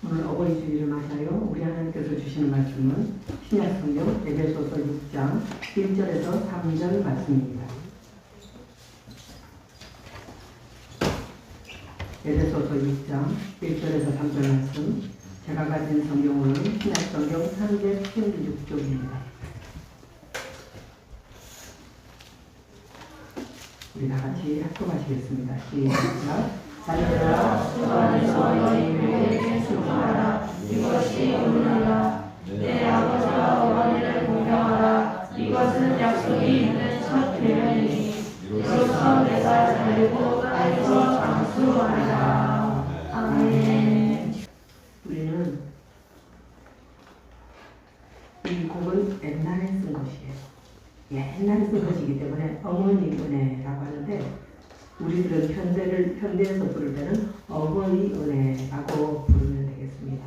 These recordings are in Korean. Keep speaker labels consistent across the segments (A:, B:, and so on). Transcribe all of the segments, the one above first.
A: 오늘 어버이 주일을 맞아요. 우리 하나님께서 주시는 말씀은 신약성경 에베소서 6장 1절에서 3절 말씀입니다. 에베소서 6장 1절에서 3절 말씀, 제가 가진 성경은 신약성경 316쪽입니다. 우리 다 같이 합독하시겠습니다. 시작. 자녀들아, 주 안에서 너희에게 순종하라. 이것이 옳으니라. 내 아버지와 어머니를 공경하라. 이것은 약속이 있는 첫 계명이니 이로써 내가 자유고 안에서 장수하리라. 아멘. 우리는 이 곡은 옛날에 쓴 것이에요. 옛날에 쓴 것이기 때문에 어머니 은혜라고 하는데, 우리들은 현대에서 부를 때는 어머니 은혜라고 부르면 되겠습니다.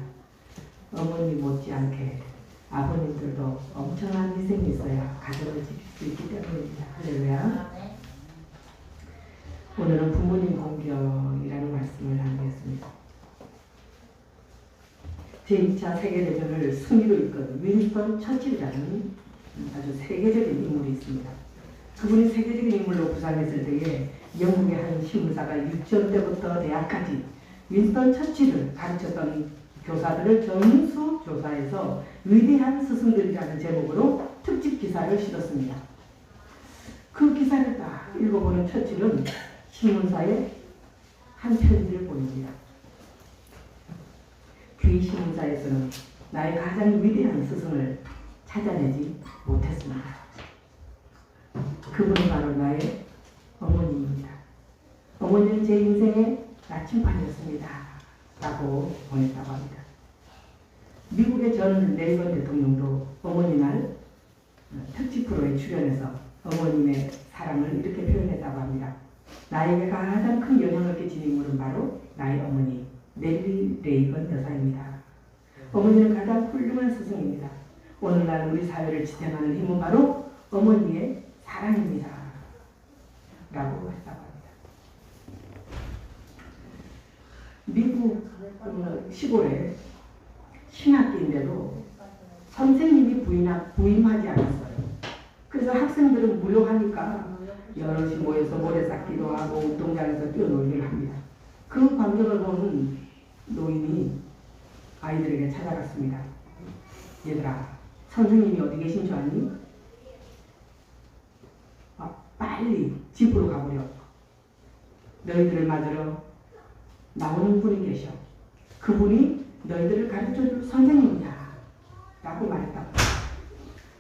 A: 어머니 못지않게 아버님들도 엄청난 희생이 있어야 가정을 지킬 수 있기 때문입니다. 할렐루야. 오늘은 부모님 공경이라는 말씀을 나누겠습니다. 제2차 세계대전을 승리로 이끈 윈스턴 처칠이라는 아주 세계적인 인물이 있습니다. 그분이 세계적인 인물로 부상했을 때에 영국의 한 신문사가 유치원 때부터 대학까지 윈스턴 처칠을 가르쳤던 교사들을 전수 조사해서 위대한 스승들이라는 제목으로 특집 기사를 실었습니다. 그 기사를 딱 읽어보는 처칠은 신문사에 한 편지를 보냅니다. 귀 신문사에서는 나의 가장 위대한 스승을 찾아내지 못했습니다. 그분은 바로 나의 어머니입니다. 어머니는 제 인생의 나침반이었습니다. 라고 보냈다고 합니다. 미국의 전 레이건 대통령도 어머니 날 특집 프로에 출연해서 어머님의 사랑을 이렇게 표현했다고 합니다. 나에게 가장 큰 영향을 끼친 인물은 바로 나의 어머니 넬리 레이건 여사입니다. 어머니는 가장 훌륭한 스승입니다. 오늘날 우리 사회를 지탱하는 힘은 바로 어머니의 사랑입니다. 라고 했다고 합니다. 미국 시골에 신학기인데도 선생님이 부임하지 않았어요. 그래서 학생들은 무료하니까 여럿이 모여서 모래 쌓기도 하고 운동장에서 뛰어놀기를 합니다. 그 광경을 보는 노인이 아이들에게 찾아갔습니다. 얘들아, 선생님이 어디 계신 줄 아니? 빨리 집으로 가보려. 너희들을 맞으러 나오는 분이 계셔. 그분이 너희들을 가르쳐줄 선생님이야. 라고 말했다고.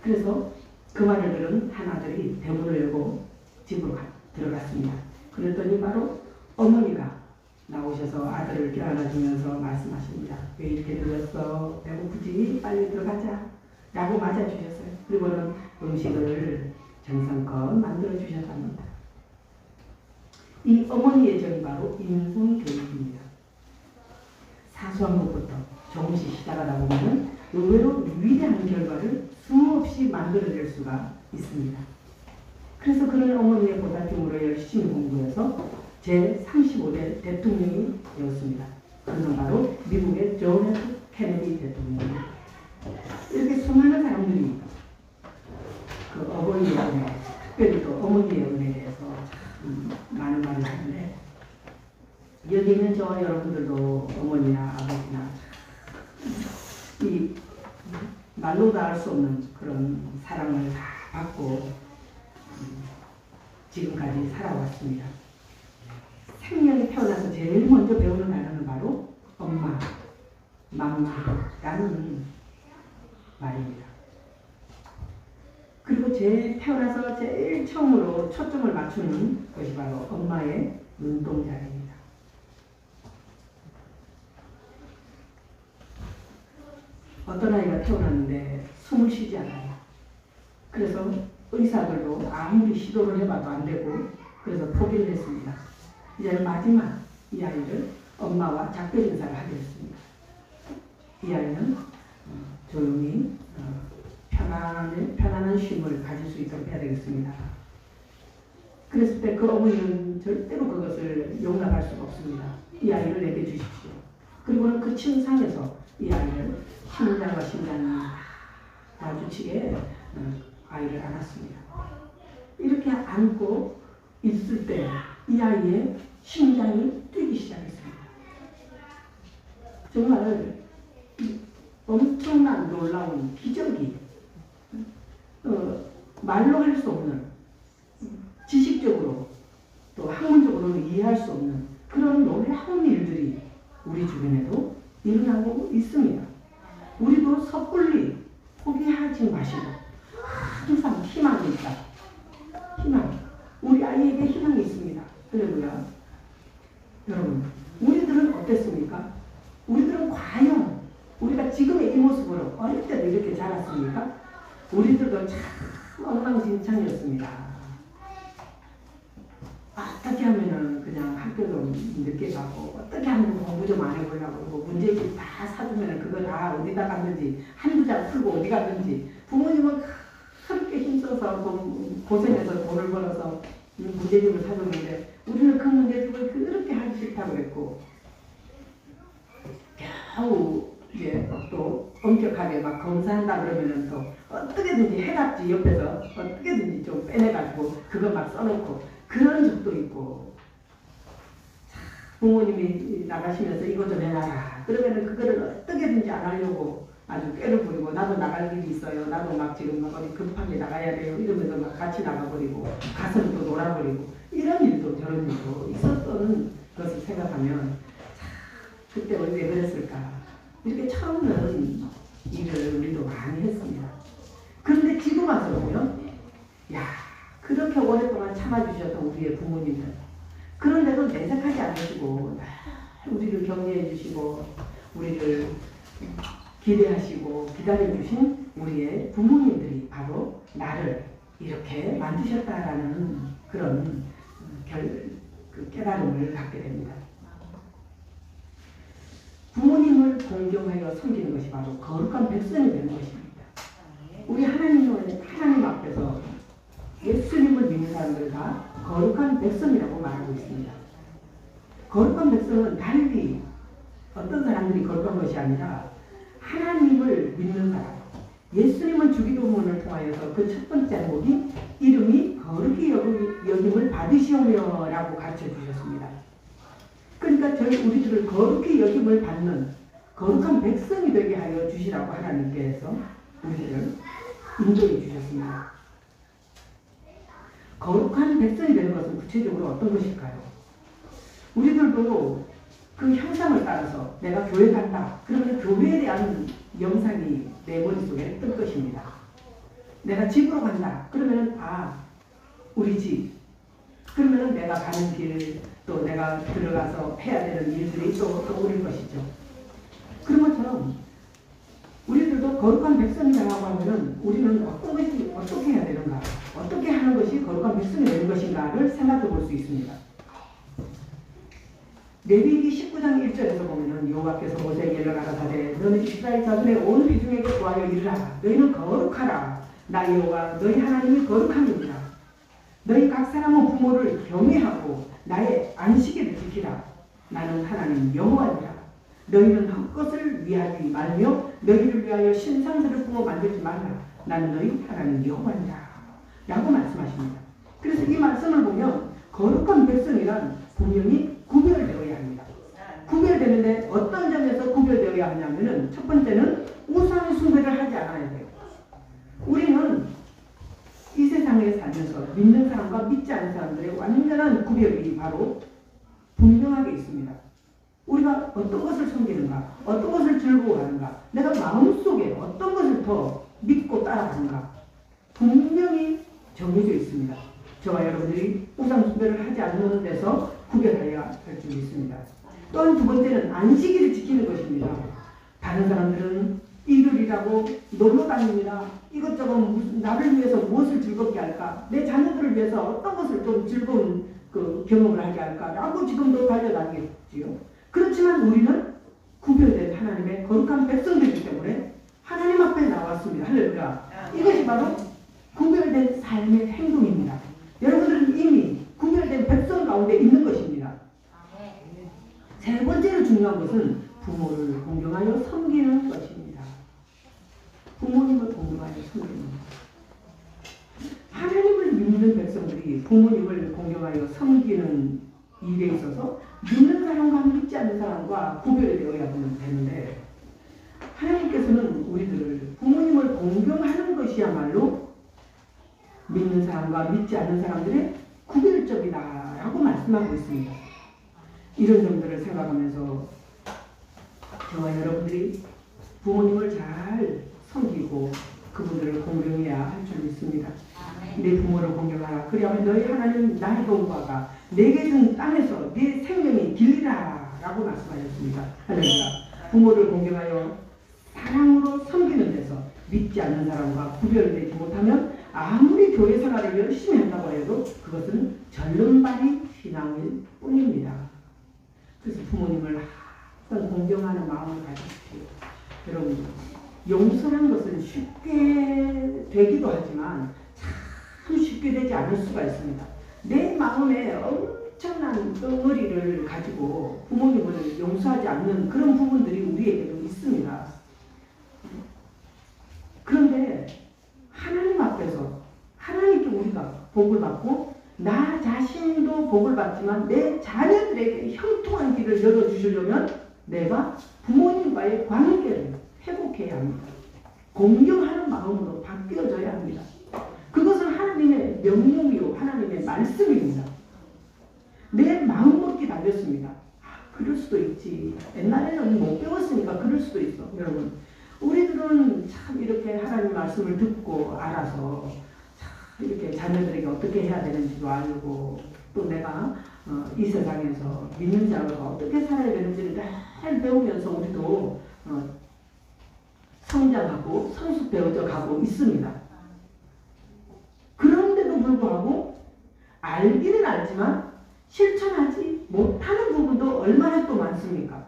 A: 그래서 그 말을 들은 한 아들이 대문을 열고 집으로 들어갔습니다. 그랬더니 바로 어머니가 나오셔서 아들을 껴안아주면서 말씀하십니다. 왜 이렇게 늦었어? 배고프지? 빨리 들어가자. 라고 맞아주셨어요. 그리고는 음식을 정성껏 만들어주셨답니다. 이 어머니의 정이 바로 인성교육입니다. 사소한 것부터 조금씩 시작하다 보면 의외로 위대한 결과를 수없이 만들어낼 수가 있습니다. 그래서 그런 어머니의 보살핌으로 열심히 공부해서 제35대 대통령이 되었습니다. 그는 바로 미국의 존 F 케네디 대통령입니다. 이렇게 수많은 사람들이 그 어머니의 은혜, 특별히 또 어머니의 은혜에 대해서 많은 말을 하는데, 여기 있는 저와 여러분들도 어머니나 아버지나 이 말로 다 할 수 없는 그런 사랑을 다 받고 지금까지 살아왔습니다. 생명이 태어나서 제일 먼저 배우는 단어는 바로 엄마, 맘마라는 말입니다. 그리고 태어나서 제일 처음으로 초점을 맞추는 것이 바로 엄마의 눈동자입니다. 어떤 아이가 태어났는데 숨을 쉬지 않아요. 그래서 의사들도 아무리 시도를 해봐도 안 되고 그래서 포기를 했습니다. 이제는 마지막 이 아이를 엄마와 작별 인사를 하게 됐습니다. 이 아이는 조용히 편안한 쉼을 가질 수 있도록 해야 되겠습니다. 그랬을 때 그 어머니는 절대로 그것을 용납할 수가 없습니다. 이 아이를 내게 주십시오. 그리고는 그 침상에서 이 아이를 심장과 심장이 마주치게 아이를 안았습니다. 이렇게 안고 있을 때 이 아이의 심장이 뛰기 시작했습니다. 정말 엄청난 놀라운 기적이 말로 할 수 없는, 지식적으로 또 학문적으로는 이해할 수 없는 그런 놀라운 일들이 우리 주변에도 일어나고 있습니다. 우리도 섣불리 포기하지 마시고 항상 희망이 있다. 희망. 우리 아이에게 희망이 있습니다. 할렐루야. 여러분, 우리들은 어땠습니까? 우리들은 과연 우리가 지금의 이 모습으로 어릴 때도 이렇게 자랐습니까? 우리들도 참 엉망진창이었습니다. 어떻게 하면은 그냥 학교도 늦게 가고, 어떻게 하면 공부 좀 안 해보려고, 뭐 문제집 다 사주면 그거 다 어디다 갔는지, 한두 장 풀고 어디 갔는지, 부모님은 그렇게 힘써서 고생해서 돈을 벌어서 문제집을 사줬는데, 우리는 그 문제집을 그렇게 하기 싫다고 했고, 겨우 이제 또 엄격하게 막 검사한다 그러면은 또 어떻게든지 해답지 옆에서 어떻게든지 좀 빼내가지고 그거 막 써놓고 그런 적도 있고, 부모님이 나가시면서 이거 좀 해놔라 그러면은 그거를 어떻게든지 안 하려고 아주 꾀를 부리고, 나도 나갈 일이 있어요, 나도 막 지금 막 어디 급하게 나가야 돼요 이러면서 막 같이 나가버리고 가서는 또 놀아버리고, 이런 일도 저런 일도 있었던 것을 생각하면 그때 우리 왜 그랬을까, 이렇게 처음은 일을 우리도 많이 했습니다. 그런데 지금 와서 보면, 야, 그렇게 오랫동안 참아주셨던 우리의 부모님들, 그런데도 내색하지 않으시고 우리를 격려해 주시고 우리를 기대하시고 기다려주신 우리의 부모님들이 바로 나를 이렇게 만드셨다라는 그런 깨달음을 갖게 됩니다. 부모님을 공경하여 섬기는 것이 바로 거룩한 백성이 되는 것입니다. 우리 하나님 앞에서 예수님을 믿는 사람들 다 거룩한 백성이라고 말하고 있습니다. 거룩한 백성은 달리 어떤 사람들이 거룩한 것이 아니라 하나님을 믿는 사람, 예수님을 주기도문을 통하여서 그 첫 번째 항목이 이름이 거룩히 여김을 받으시오며 라고 가르쳐 주셨습니다. 그러니까 우리들을 거룩히 여김을 받는 거룩한 백성이 되게 하여 주시라고 하나님께서 우리들을 인도해 주셨습니다. 거룩한 백성이 되는 것은 구체적으로 어떤 것일까요? 우리들도 그 형상을 따라서 내가 교회 간다 그러면 교회에 대한 영상이 내 머릿속에 뜰 것입니다. 내가 집으로 간다 그러면 우리 집, 그러면 내가 가는 길, 또 내가 들어가서 해야 되는 일들이 또 떠오를 것이죠. 그런 것처럼 우리들도 거룩한 백성이라고 하면은 우리는 어떤 것이 어떻게 해야 되는가, 어떻게 하는 것이 거룩한 백성이 되는 것인가를 생각해 볼 수 있습니다. 레위기 19장 1절에서 보면은 여호와께서 모세에게 가라사대 너는 이스라엘 자손의 온 회중에게 구하여 이르라. 너희는 거룩하라. 나 여호와 너희 하나님이 거룩함이니라. 너희 각 사람은 부모를 경외하고 나의 안식일을 지키라. 나는 하나님 여호와니라. 너희는 헛것을 위하지 말며 너희를 위하여 신상들을 꾸며 만들지 말라. 나는 너희 하나님 여호와니라 라고 말씀하십니다. 그래서 이 말씀을 보면 거룩한 백성이란 분명히 구별되어야 합니다. 구별되는데 어떤 점에서 구별되어야 하냐면은 첫 번째는 우상 숭배를 하지 않아야 돼요. 우리는 이 세상에 살면서 믿는 사람과 믿지 않는 사람들의 완전한 구별이 바로 분명하게 있습니다. 우리가 어떤 것을 섬기는가, 어떤 것을 즐거워하는가, 내가 마음속에 어떤 것을 더 믿고 따라가는가 분명히 정해져 있습니다. 저와 여러분들이 우상 숭배를 하지 않는 데서 구별해야 할 줄 있습니다. 또한 두 번째는 안식일을 지키는 것입니다. 다른 사람들은 일요일이라고 놀러 다닙니다. 이것저것 나를 위해서 무엇을 즐겁게 할까, 내 자녀들을 위해서 어떤 것을 좀 즐거운 경험을 하게 할까라고 지금도 달려다니겠지요. 그렇지만 우리는 구별된 하나님의 거룩한 백성들이기 때문에 하나님 앞에 나왔습니다. 할렐루야. 이것이 바로 구별된 삶의 행동입니다. 여러분들은 이미 구별된 백성 가운데 있는 것입니다. 세 번째로 중요한 것은 부모를 공경하여 섬기는 것입니다. 부모님을 공경하여 섬기는 것. 하나님을 믿는 백성들이 부모님을 공경하여 섬기는 일에 있어서 믿는 사람과 믿지 않는 사람과 구별이 되어야 되는데, 하나님께서는 우리들을 부모님을 공경하는 것이야말로 믿는 사람과 믿지 않는 사람들의 구별점이다라고 말씀하고 있습니다. 이런 점들을 생각하면서 저와 여러분들이 부모님을 잘 섬기고 그분들을 공경해야 할 줄 믿습니다. 내 부모를 공경하라. 그리하면 너희 하나님 나의 여호와가 내게 준 땅에서 네 생명이 길리라 라고 말씀하셨습니다. 할렐루야. 부모를 공경하여 사랑으로 섬기는 데서 믿지 않는 사람과 구별되지 못하면 아무리 교회 생활을 열심히 한다고 해도 그것은 절름발이 신앙일 뿐입니다. 그래서 부모님을 항상 공경하는 마음을 가지십시오. 여러분, 용서란 것은 쉽게 되기도 하지만 참 쉽게 되지 않을 수가 있습니다. 내 마음에 엄청난 덩어리를 가지고 부모님을 용서하지 않는 그런 부분들이 우리에게도 있습니다. 그런데 하나님 앞에서 하나님께 우리가 복을 받고 나 자신도 복을 받지만 내 자녀들에게 형통한 길을 열어주시려면 내가 부모님과의 관계를 회복해야 합니다. 공경하는 마음으로 바뀌어져야 합니다. 그것은 하나님의 명령이요 하나님의 말씀입니다. 내 마음먹기 달렸습니다. 그럴 수도 있지. 옛날에는 못 배웠으니까 그럴 수도 있어. 여러분, 우리들은 참 이렇게 하나님 말씀을 듣고 알아서 참 이렇게 자녀들에게 어떻게 해야 되는지도 알고, 또 내가 이 세상에서 믿는 자가 어떻게 살아야 되는지를 잘 배우면서 우리도 성장하고 성숙되어져 가고 있습니다. 그런데도 불구하고 알기는 알지만 실천하지 못하는 부분도 얼마나 또 많습니까?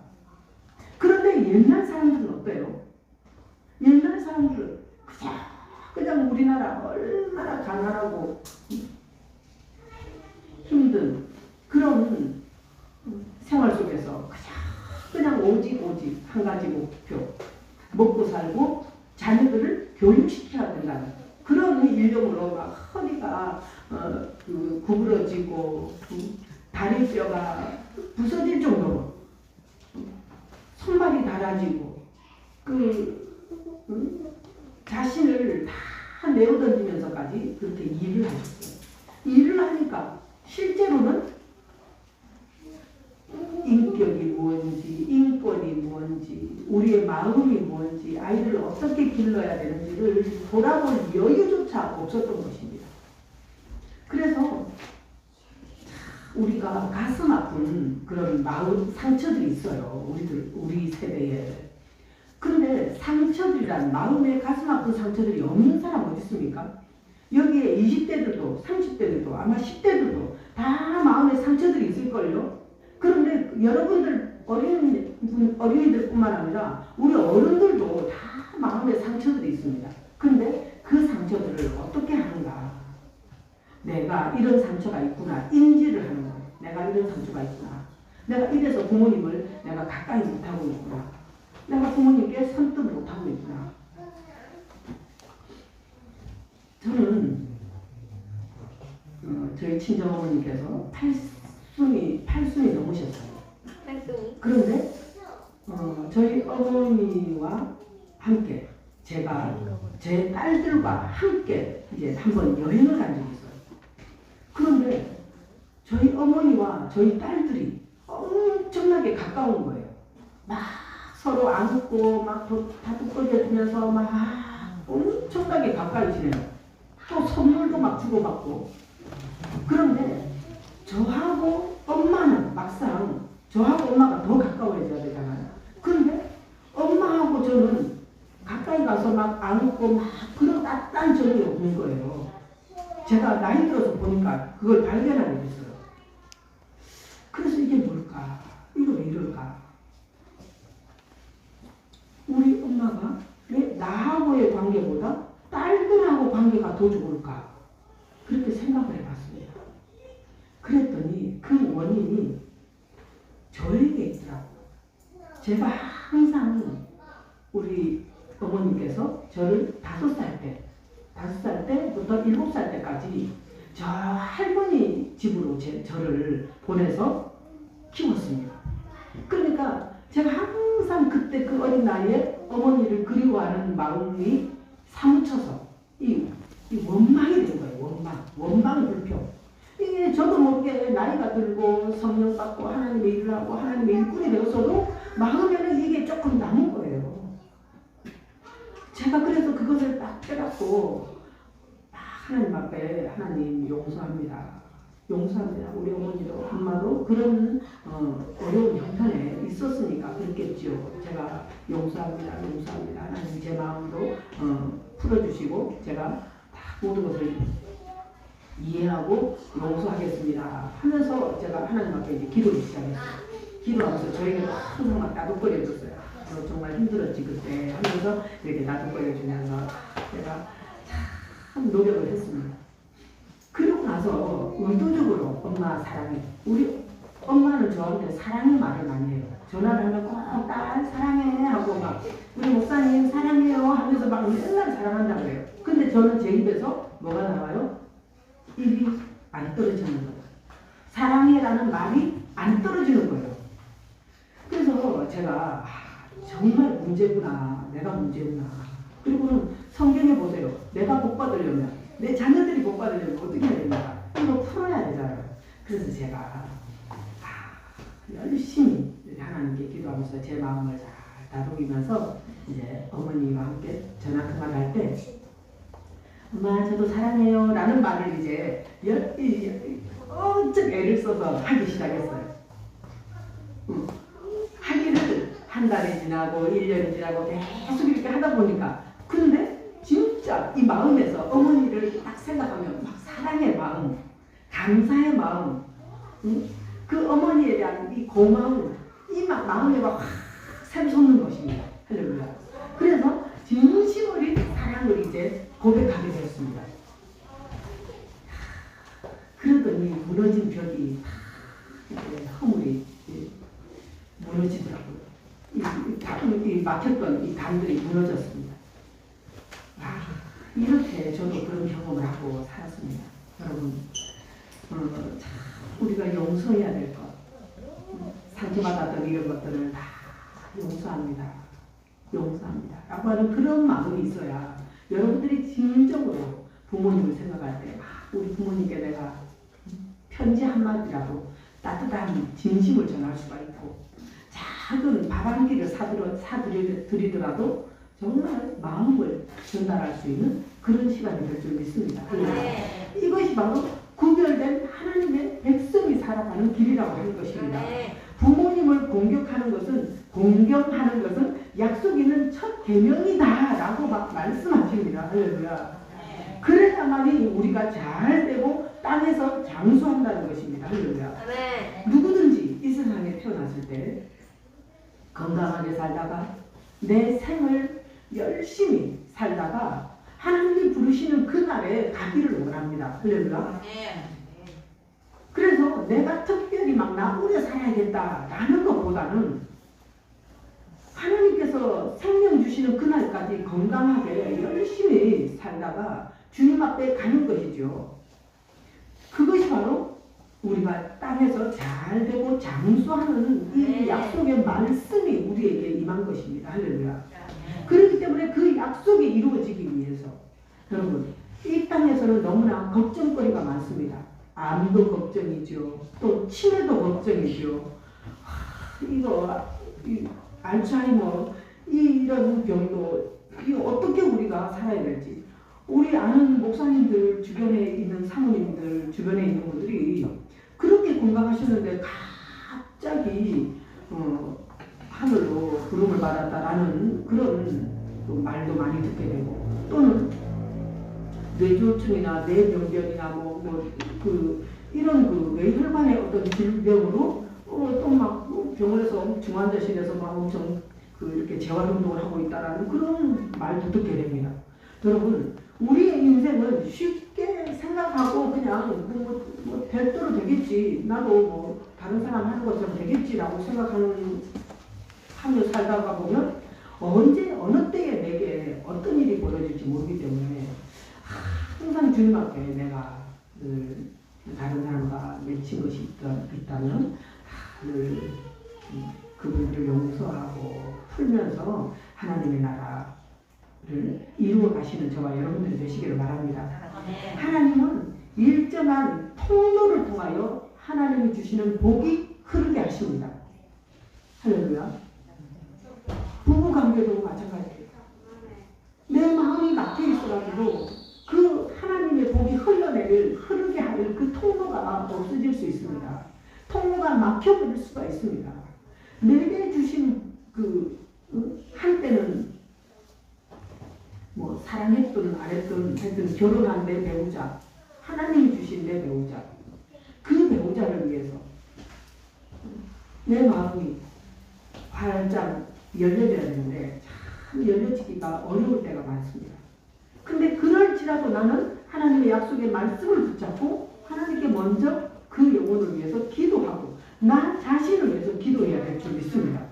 A: 그런데 옛날 사람들은 어때요? 옛날 사람들은 그냥 우리나라 얼마나 가난하고 힘든 그런 생활 속에서 그냥 오직 한 가지 목표, 먹고 살고 자녀들을 교육시켜야 된다는 그런 일념으로 막 허리가 구부러지고 다리뼈가 부서질 정도로 손발이 닳아지고 자신을 다 내어던지면서까지 그렇게 일을 하셨어요. 일을 하니까 실제로는 인격이 뭔지, 인권이 뭔지, 우리의 마음이 뭔지, 아이를 어떻게 길러야 되는지를 돌아볼 여유조차 없었던 것입니다. 그래서 우리가 가슴 아픈 그런 마음 상처들이 있어요. 우리 세대에. 그런데 상처들이란 마음의 가슴 아픈 상처들이 없는 사람 어디 있습니까? 여기에 20대들도 30대들도 아마 10대들도 다 마음에 상처들이 있을걸요. 그런데 여러분들 어린이들뿐만 아니라 우리 어른들도 다 마음에 상처들이 있습니다. 그런데 그 상처들을 어떻게 하는가? 내가 이런 상처가 있구나 인지를 하는 거예요. 내가 이런 상처가 있구나. 내가 이래서 부모님을 내가 가까이 못하고 있구나. 내가 부모님께 선뜻 못하고 있구나. 저는 저희 친정어머니께서 8순이 넘으셨어요. 그런데 저희 어머니와 함께 제가 제 딸들과 함께 이제 한번 여행을 간 적이 있어요. 그런데 저희 어머니와 저희 딸들이 엄청나게 가까운 거예요. 막 서로 안고 막 다독거려주면서 막 엄청나게 가까이 지내요. 또 선물도 막 주고받고. 그런데 저하고 엄마는 막상 저하고 엄마가 더 가까워져야 되잖아요. 그런데 엄마하고 저는 가까이 가서 막 안고 막 그런 따뜻한 정이 없는 거예요. 제가 나이 들어서 보니까 그걸 발견하게 됐어요. 그래서 이게 뭘까? 이거 왜 이럴까? 우리 엄마가 왜 나하고의 관계보다 딸들하고 관계가 더 좋을까? 그렇게 생각을 해봤습니다. 그랬더니 그 원인이 저에게 있더라고요. 제가 그래서 저를 5살 때부터 7살 때까지 저 할머니 집으로 저를 보내서 키웠습니다. 그러니까 제가 항상 그때 그 어린 나이에 어머니를 그리워하는 마음이 사무쳐서 이 원망이 된 거예요. 원망 불평. 이게 저도 모르게 나이가 들고 성령 받고 하나님의 일을 하고 하나님의 일꾼이 되어서도 마음에는 이게 조금 남은 거예요. 제가 그래서 그것을 딱 깨닫고 하나님 앞에 하나님 용서합니다. 우리 어머니도 엄마도 그런 어려운 형편에 있었으니까 그랬겠지요. 제가 용서합니다. 하나님 제 마음도 풀어주시고 제가 다 모든 것을 이해하고 용서하겠습니다 하면서 제가 하나님 앞에 이제 기도를 시작했어요. 기도하면서 저에게 항상 막 나독거려줬어요. 정말 힘들었지 그때 하면서 이렇게 나독거려주면서 제가 참 노력을 했습니다. 그러고 나서 의도적으로 엄마 사랑해. 우리 엄마는 저한테 사랑의 말을 많이 해요. 전화를 하면 꼭 딸 사랑해 하고 막 우리 목사님 사랑해요 하면서 막 맨날 사랑한다고 그래요. 근데 저는 제 입에서 뭐가 나와요? 입이 안 떨어지는 거예요. 사랑해라는 말이 안 떨어지는 거예요. 그래서 제가 정말 문제구나. 내가 문제구나. 그리고는 성경에 보세요. 내가 복 받으려면 내 자녀들이 복 받으려면 어떻게 해야 됩니까? 이거 풀어야 되잖아요. 그래서 제가 열심히 하나님께 기도하면서 제 마음을 잘 다독이면서 이제 어머니와 함께 전화 통화를 할 때 엄마 저도 사랑해요 라는 말을 이제 엄청 애를 써서 하기 시작했어요. 하기를 한 달이 지나고 1년이 지나고 계속 이렇게 하다 보니까 근데 진짜 이 마음에서 어머니를 딱 생각하면 막 사랑의 마음, 감사의 마음, 그 어머니에 대한 이 고마움, 이 마음에 막 확 샘솟는 것입니다. 할렐루야. 그래서 진심 어린 사랑을 이제 고백하게 되었습니다. 그러더니 무너진 벽이 허물이 무너지더라고요. 이 막혔던 이 단들이 무너졌습니다. 이렇게 저도 그런 경험을 하고 살았습니다. 여러분, 우리가 용서해야 될 것, 상처받았던 이런 것들을 다 용서합니다. 라고 하는 그런 마음이 있어야 여러분들이 진정으로 부모님을 생각할 때 우리 부모님께 내가 편지 한마디라도 따뜻한 진심을 전할 수가 있고 작은 밥 한 끼를 사드리더라도 정말 마음을 전달할 수 있는 그런 시간이 될 줄 믿습니다.
B: 네.
A: 이것이 바로 구별된 하나님의 백성이 살아가는 길이라고 하는 것입니다. 부모님을 공경하는 것은 약속 있는 첫 계명이다 라고 막 말씀하십니다. 할렐루야. 그래야만이 우리가 잘 되고 땅에서 장수한다는 것입니다. 할렐루야. 누구든지 이 세상에 태어났을 때 건강하게 살다가 내 생을 열심히 살다가 하나님이 부르시는 그날에 가기를 원합니다. 할렐루야. 그래서 내가 특별히 막 나 오래 살아야겠다라는 것보다는 하나님께서 생명 주시는 그날까지 건강하게 열심히 살다가 주님 앞에 가는 것이죠. 그것이 바로 우리가 땅에서 잘 되고 장수하는 이 약속의 말씀이 우리에게 임한 것입니다. 할렐루야. 그렇기 때문에 그 약속이 이루어지기 위해서 여러분 이 땅에서는 너무나 걱정거리가 많습니다. 암도 걱정이죠. 또 치매도 걱정이죠. 이 알츠하이머 이런 병도 이거 어떻게 우리가 살아야 될지 우리 아는 목사님들 주변에 있는 사모님들 주변에 있는 분들이 그렇게 건강하셨는데 갑자기 하늘로 부름을 받았다라는 그런 말도 많이 듣게 되고 또는 뇌졸중이나 뇌병변이나 이런 뇌혈관의 어떤 질병으로 또 막 병원에서 중환자실에서 막 엄청 이렇게 재활운동을 하고 있다라는 그런 말도 듣게 됩니다. 여러분 우리의 인생은 쉽게 생각하고 그냥 별도로 되겠지 나도 다른 사람 하는 것처럼 되겠지라고 생각하며 살다가 보면 언제 어느 때에 내게 어떤 일이 벌어질지 모르기 때문에 항상 주님 앞에 내가 늘 다른 사람과 맺힌 것이 있다면 늘 그분들을 용서하고 풀면서 하나님의 나라를 이루어 가시는 저와 여러분들이 되시기를 바랍니다. 하나님은 일정한 통로를 통하여 하나님이 주시는 복이 흐르게 하십니다. 할렐루야. 부부관계도 마찬가지예요. 내 마음이 막혀 있어가지고 그 하나님의 복이 흐르게 할 그 통로가 없어질 수 있습니다. 통로가 막혀버릴 수가 있습니다. 내게 주신 한때는 뭐 사랑했든 안 했든 하여튼 결혼한 내 배우자, 하나님이 주신 내 배우자, 그 배우자를 위해서 내 마음이 활짝 열려져야 되는데 참 열려지기가 어려울 때가 많습니다. 근데 그럴지라도 나는 하나님의 약속의 말씀을 붙잡고 하나님께 먼저 그 영혼을 위해서 기도하고 나 자신을 위해서 기도해야 될 줄 믿습니다.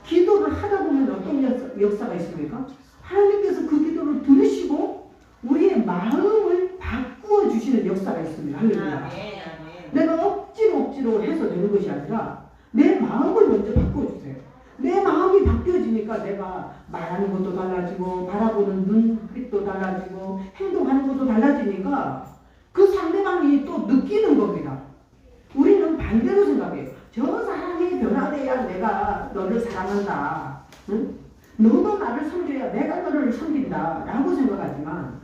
A: 기도를 하다 보면 어떤 역사가 있습니까? 하나님께서 그 기도를 들으시고 우리의 마음을 바꾸어 주시는 역사가 있습니다. 할렐루야. 내가 억지로 해서 되는 것이 아니라 내 마음을 먼저 바꾸어 주세요. 내 마음이 바뀌어지니까 내가 말하는 것도 달라지고 바라보는 눈빛도 달라지고 행동하는 것도 달라지니까 그 상대방이 또 느끼는 겁니다. 우리는 반대로 생각해요. 저 사람이 변화돼야 내가 너를 사랑한다. 응? 너도 나를 섬겨야 내가 너를 섬긴다 라고 생각하지만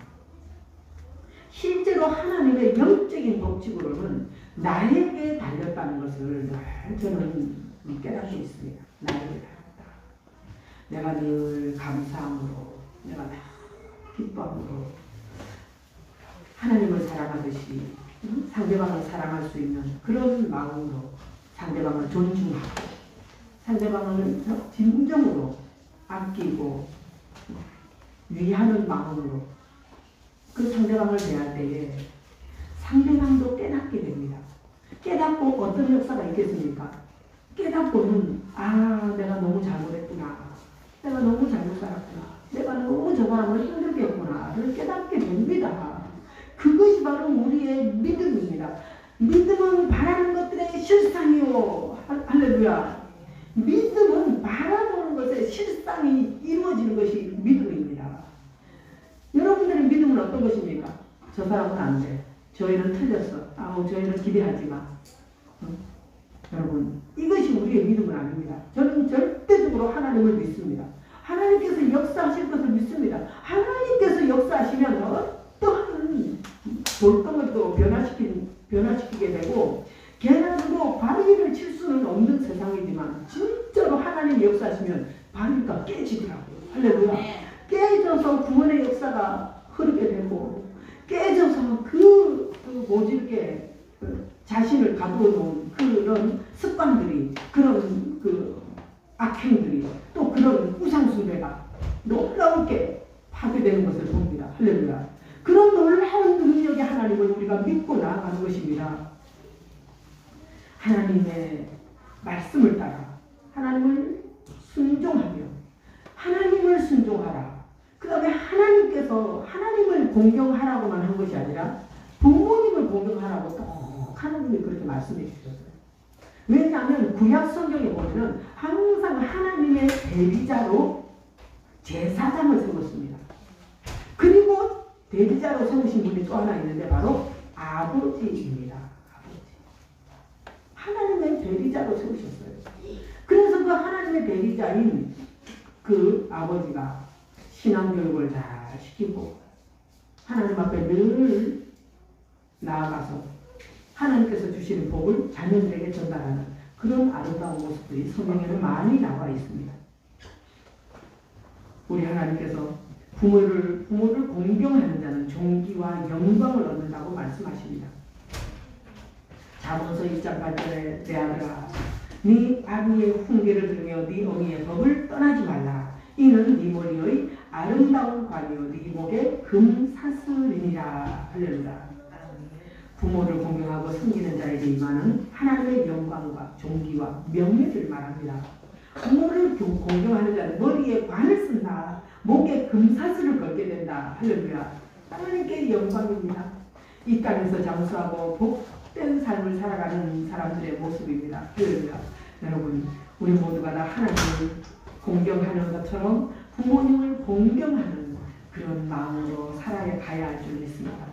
A: 실제로 하나님의 영적인 법칙으로는 나에게 달렸다는 것을 늘 저는 깨닫고 있습니다. 나에게 달렸다. 내가 늘 감사함으로 내가 기뻐함으로 하나님을 사랑하듯이 상대방을 사랑할 수 있는 그런 마음으로 상대방을 존중하고 상대방을 진정으로 아끼고 위하는 마음으로 그 상대방을 대할 때에 상대방도 깨닫게 됩니다. 깨닫고 어떤 역사가 있겠습니까? 깨닫고는 내가 너무 잘못했구나. 내가 너무 잘못 살았구나. 내가 너무 저 사람을 힘들게 했구나를 깨닫게 됩니다. 그것이 바로 우리의 믿음입니다. 믿음은 바라는 것들의 실상이요. 할렐루야. 믿음은 바라보는 것의 실상이 이루어지는 것이 믿음입니다. 여러분들의 믿음은 어떤 것입니까? 저 사람은 안 돼. 저 애는 틀렸어. 저 애는 기대하지 마. 여러분, 이것이 우리의 믿음은 아닙니다. 저는 절대적으로 하나님을 믿습니다. 하나님께서 역사하실 것을 믿습니다. 하나님께서 역사하시면 어떠한 돌덩어리도 변화시키게 되고 개나리도 바위를 칠 수는 없는 세상이지만 진짜로 하나님이 역사하시면 바위가 깨지더라고요. 할렐루야. 깨져서 구원의 역사가 흐르게 되고 깨져서 모질게 자신을 가두어 놓은 그런 습관들이 그런 악행들이 또 그런 우상숭배가 놀라우게 파괴되는 것을 봅니다. 할렐루야. 그런 놀라운 능력의 하나님을 우리가 믿고 나아가는 것입니다. 하나님의 말씀을 따라 하나님을 순종하며 하나님을 순종하라. 그 다음에 하나님께서 하나님을 공경하라고만 한 것이 아니라 부모님을 공경하라고 또 하나님이 그렇게 말씀해 주셨어요. 왜냐하면 구약 성경에 보면 항상 하나님의 대리자로 제사장을 세웠습니다. 그리고 대리자로 세우신 분이 또 하나 있는데 바로 아버지입니다. 아버지. 하나님의 대리자로 세우셨어요. 그래서 그 하나님의 대리자인 그 아버지가 신앙교육을 잘 시키고 하나님 앞에 늘 나아가서 하나님께서 주시는 복을 자녀들에게 전달하는 그런 아름다운 모습들이 성경에는 많이 나와 있습니다. 우리 하나님께서 부모를 공경하는 자는 존귀와 영광을 얻는다고 말씀하십니다. 잠언서 2장 8절에 내 아들아 네 아비의 훈계를 들으며 네 어미의 법을 떠나지 말라. 이는 네 머리의 아름다운 관이요 네 목의 금사슬이니라. 할렐루야. 부모를 공경하고 섬기는 자에게 임하는 하나님의 영광과 존귀와 명예를 말합니다. 부모를 공경하는 자는 머리에 관을 쓴다. 목에 금사슬을 걸게 된다. 할렐루야. 하나님께 영광입니다. 이 땅에서 장수하고 복된 삶을 살아가는 사람들의 모습입니다. 할렐루야. 여러분, 우리 모두가 다 하나님을 공경하는 것처럼 부모님을 공경하는 그런 마음으로 살아야 가야 할 줄 믿습니다.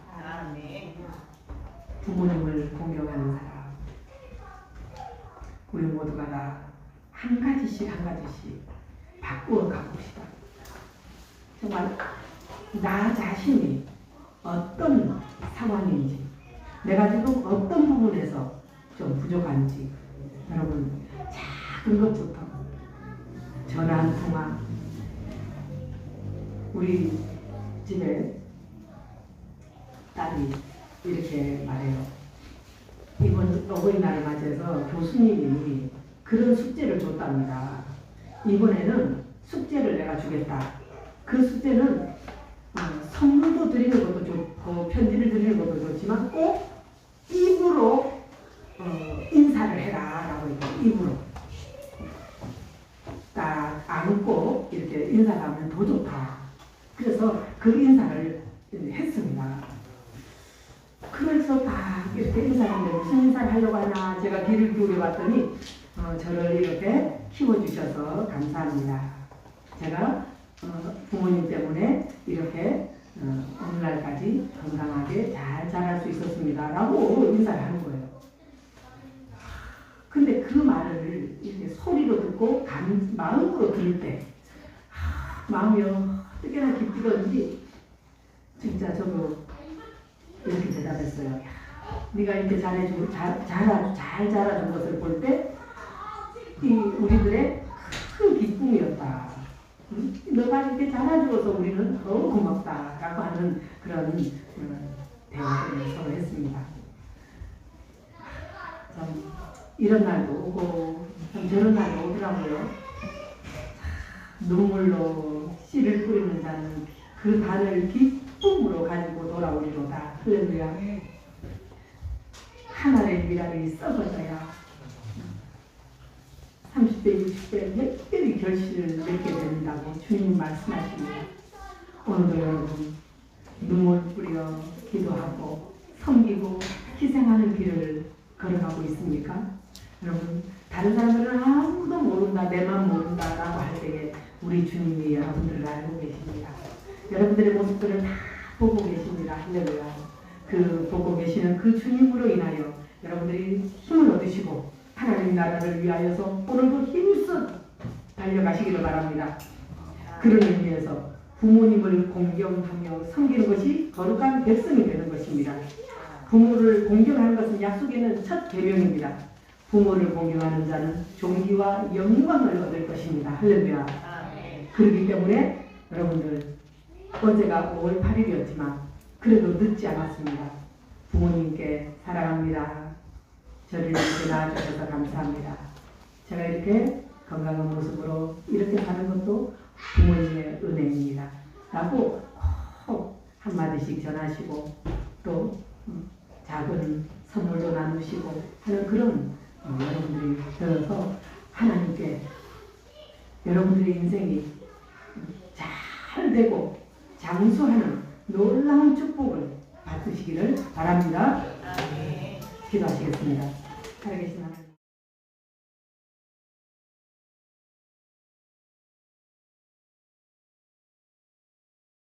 A: 부모님을 공경하는 사람, 우리 모두가 다 한 가지씩 바꾸어 가봅시다. 정말 나 자신이 어떤 상황인지, 내가 지금 어떤 부분에서 좀 부족한지, 여러분 작은 것부터 전화 한 통화. 우리 집에 딸이 이렇게 말해요. 이번 어버이날을 맞이해서 교수님이 그런 숙제를 줬답니다. 이번에는 숙제를 내가 주겠다. 그 숙제는 선물도 드리는 것도 좋고 편지를 드리는 것도 좋지만 꼭 입으로 인사를 해라 라고 했고, 입으로 딱 안고 이렇게 인사를 하면 더 좋다. 그래서 그 인사를 했습니다. 그래서 딱 이렇게 인사를 하는데 무슨 인사를 하려고 하나 제가 귀를 기울여 봤더니 저를 이렇게 키워주셔서 감사합니다. 제가 부모님 때문에 이렇게 오늘날까지 건강하게 잘 자랄 수 있었습니다. 라고 인사를 하는 거예요. 근데 그 말을 이렇게 소리로 듣고 마음으로 들을 때 마음이 어떻게나 깊이던지 진짜 저도 이렇게 대답했어요. 야, 네가 이렇게 잘 자라준 것을 볼 때 우리들의 큰 기쁨이었다. 너가 이렇게 자라주어서 우리는 더 고맙다라고 하는 그런 대화를 서로 했습니다. 참 이런 날도 오고 참 저런 날도 오더라고요. 눈물로 씨를 뿌리는 자는 그 단을 기쁨으로 가지고 돌아오리로다. 할렐루야. 하늘의 미랄이 썩어져야 30대, 60대 몇별이 결실을 맺게 된다고 주님이 말씀하십니다. 오늘도 여러분 눈물 뿌려 기도하고 섬기고 희생하는 길을 걸어가고 있습니까? 여러분 다른 사람들은 아무도 모른다, 내만 모른다 라고 할 때에 우리 주님이 여러분들을 알고 계십니다. 여러분들의 모습들을 다 보고 계십니다. 할렐루야. 그 보고 계시는 그 주님으로 인하여 여러분들이 힘을 얻으시고 하나님 나라를 위하여서 오늘도 힘써 달려가시기를 바랍니다. 그런 의미에서 부모님을 공경하며 섬기는 것이 거룩한 백성이 되는 것입니다. 부모를 공경하는 것은 약속에는 첫 계명입니다. 부모를 공경하는 자는 존귀와 영광을 얻을 것입니다. 할렐루야. 그렇기 때문에 여러분들 어제가 5월 8일이었지만 그래도 늦지 않았습니다. 부모님께 사랑합니다. 저를 이렇게 낳아주셔서 감사합니다. 제가 이렇게 건강한 모습으로 이렇게 사는 것도 부모님의 은혜입니다. 라고 꼭 한마디씩 전하시고 또 작은 선물도 나누시고 하는 그런 여러분들이 들어서 하나님께 여러분들의 인생이 잘 되고 장수하는 놀라운 축복을 받으시기를 바랍니다. 기도하시겠습니다. 살아계신 하나님.